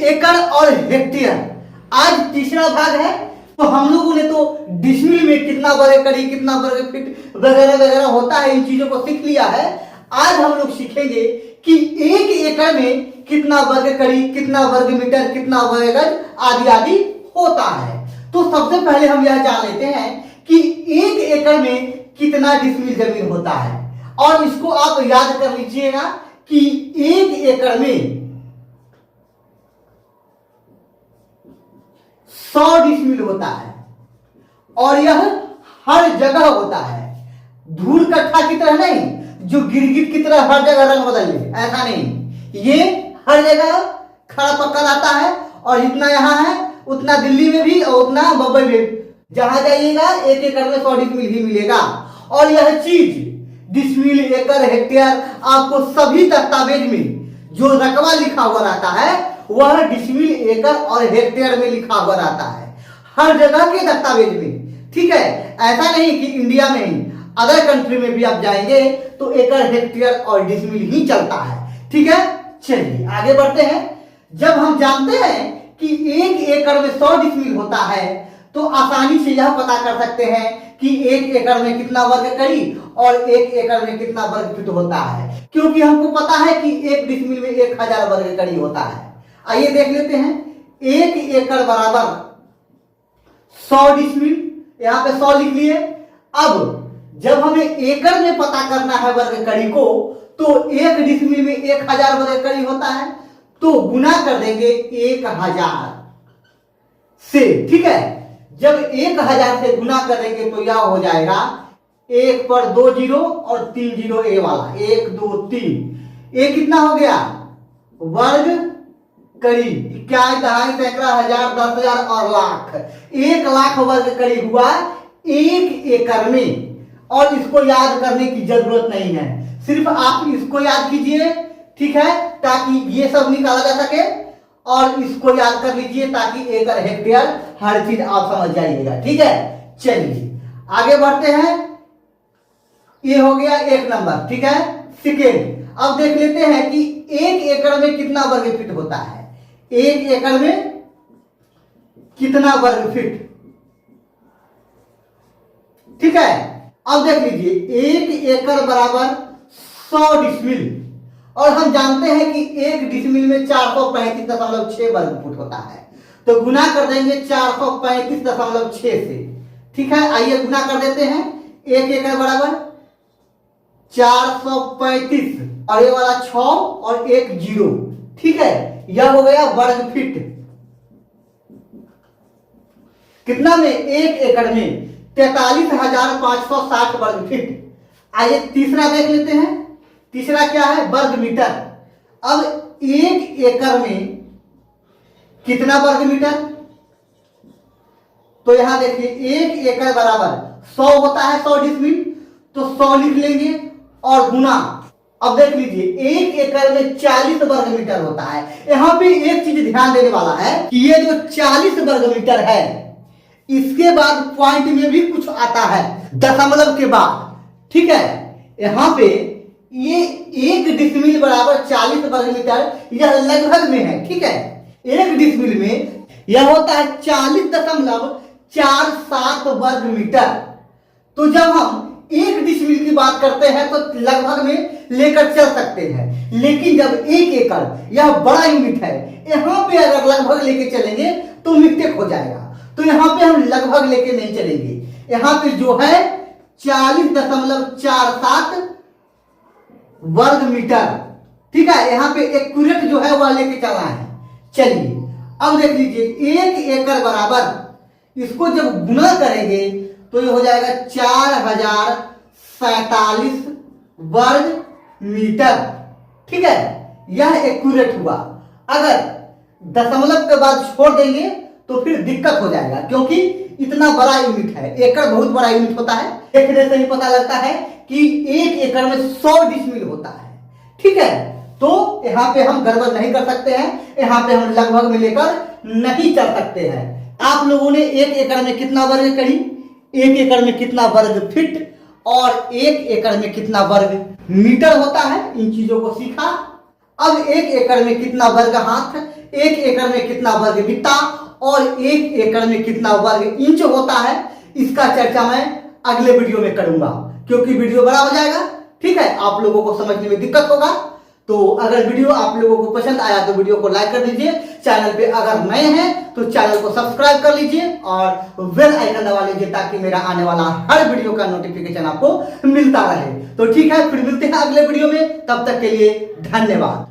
एकड़ और हेक्टेयर आज तीसरा भाग है। तो हम लोगों ने तो डिसमिल में कितना वर्ग कड़ी, कितना वर्ग फीट वगैरह वगैरह होता है, इन चीजों को सीख लिया है। आज हम लोग सीखेंगे कि 1 एकड़ में कितना वर्ग कड़ी, कितना वर्ग मीटर, कितना वर्ग गज आदि आदि होता है। तो सबसे पहले हम यह जान लेते हैं कि 1 एकड़ में कितना डिसमिल जमीन होता है, और इसको आप याद कर लीजिएगा कि 1 एकड़ में 100 डिसमिल होता है, और यह हर जगह होता है। धूल कट्ठा की तरह नहीं, जो गिरगिट की तरह हर जगह रंग बदल ले, ऐसा नहीं। ये हर जगह खड़ा पक्का आता है, और जितना यहाँ है उतना दिल्ली में भी और उतना मुंबई में भी। जहां जाइएगा 1 एकड़ में 100 डिसमिल ही मिलेगा। और यह चीज डिसमिल, एकड़, हेक्टेयर आपको सभी दस्तावेज में जो रकबा लिखा हुआ रहता है वह डिसमिल, एकड़ और हेक्टेयर में लिखा हुआ रहता है, हर जगह के दस्तावेज में। ठीक है, ऐसा नहीं कि इंडिया में ही, अदर कंट्री में भी आप जाएंगे तो एकड़, हेक्टेयर और डिसमिल ही चलता है। ठीक है, चलिए आगे बढ़ते हैं। जब हम जानते हैं कि 1 एकड़ में 100 डिसमिल होता है तो आसानी से यह पता कर सकते हैं कि 1 एकड़ में कितना वर्ग कड़ी और 1 एकड़ में कितना वर्ग फीट होता है, क्योंकि हमको पता है कि 1 डिसमिल में 1000 वर्ग कड़ी होता है। आइए देख लेते हैं। 1 एकड़ बराबर 100 डिसमिल, यहां पे 100 लिख लिए। अब जब हमें एकड़ में पता करना है वर्ग कड़ी को, तो 1 डिसमिल में 1000 वर्ग कड़ी होता है, तो गुना कर देंगे 1000 से। ठीक है, जब 1000 से गुना करेंगे तो यह हो जाएगा 1 पर 2 जीरो और 3 जीरो ए वाला, 1 2 3। ये कितना हो गया वर्ग कड़ी। 21 दहाई सैकड़ा हजार 10,000 और लाख, 1 लाख वर्ग कड़ी हुआ 1 एकड़ में। और इसको याद करने की जरूरत नहीं है, सिर्फ आप इसको याद कीजिए। ठीक है, ताकि ये सब निकाला जा सके, और इसको याद कर लीजिए ताकि एकड़, हेक्टेयर हर चीज आप समझ जाइएगा। ठीक है, चलिए आगे बढ़ते हैं। ये हो गया 1 नंबर। ठीक है, सेकेंड। अब देख लेते हैं कि 1 एकड़ में कितना वर्ग फीट होता है। 1 एकड़ में कितना वर्ग फीट। ठीक है, अब देख लीजिए 1 एकड़ बराबर 100 डिसमिल, और हम जानते हैं कि 1 डिसमिल में 435.6 वर्ग फुट होता है, तो गुना कर देंगे 435.6 से। ठीक है, आइए गुना कर देते हैं। 1 एकड़ बराबर 435, और ये वाला 6 और 1 जीरो। ठीक है, यह हो गया वर्ग फीट। कितना में? 1 एकड़ में 43,560 वर्ग फीट। आइए तीसरा देख लेते हैं। तीसरा क्या है? वर्ग मीटर। अब 1 एकड़ में कितना वर्ग मीटर, तो यहां देखिए 1 एकड़ बराबर 100 होता है, 100 डिसमिल, तो 100 लिख लेंगे और गुना। अब देख लीजिए 1 एकड़ में 40 वर्ग मीटर होता है। यहां पे एक चीज ध्यान देने वाला है कि ये जो 40 वर्ग मीटर है, इसके बाद पॉइंट में भी कुछ आता है, दशमलव के बाद। ठीक है, यहां पे ये 1 डिसमिल बराबर 40 वर्ग मीटर, यह लगभग में है। ठीक है, 1 डिसमिल में यह होता है 40.47 वर्ग मीटर। तो जब हम 1 डिसमिल की बात करते हैं तो लगभग में लेकर चल सकते हैं, लेकिन जब 1 एकड़ यह बड़ा यूनिट है, यहां पे अगर लगभग लेके चलेंगे तो मिस्टेक हो जाएगा। तो यहां पे हम लगभग लेके नहीं चलेंगे, यहां पे जो है 40.47 वर्ग मीटर। ठीक है, यहां पे एक्यूरेट जो है वह लेके चलना है। चलिए अब देख लीजिए 1 एकड़ बराबर, इसको जब गुना करेंगे तो ये हो जाएगा 4047 वर्ग मीटर। ठीक है, यह एक्यूरेट हुआ। अगर दशमलव के बाद छोड़ देंगे तो फिर दिक्कत हो जाएगा, क्योंकि इतना बड़ा यूनिट है। एकड़ बहुत बड़ा यूनिट होता है, देखने से ही पता लगता है कि 1 एकड़ में 100 डिसमिल होता है। ठीक है, तो यहां पे हम गड़बड़ नहीं कर सकते हैं, यहां पे हम लगभग में लेकर नहीं चल सकते हैं। आप लोगों ने 1 एकड़ में कितना वर्ग कड़ी, 1 एकड़ में कितना वर्ग फीट और 1 एकड़ में कितना वर्ग मीटर होता है, इन चीजों को सीखा। अब 1 एकड़ में कितना वर्ग हाथ, एक एकड़ में कितना वर्ग बित्ता और एक एकड़ में कितना वर्ग इंच होता है, इसका चर्चा मैं अगले वीडियो में करूंगा, क्योंकि वीडियो बड़ा हो जाएगा। ठीक है, आप लोगों को समझने में दिक्कत होगा। तो अगर वीडियो आप लोगों को पसंद आया तो वीडियो को लाइक कर दीजिए। चैनल पे अगर नए हैं तो चैनल को सब्सक्राइब कर लीजिए और बेल आइकन दबा लीजिए, ताकि मेरा आने वाला हर वीडियो का नोटिफिकेशन आपको मिलता रहे। तो ठीक है, फिर मिलते हैं अगले वीडियो में, तब तक के लिए धन्यवाद।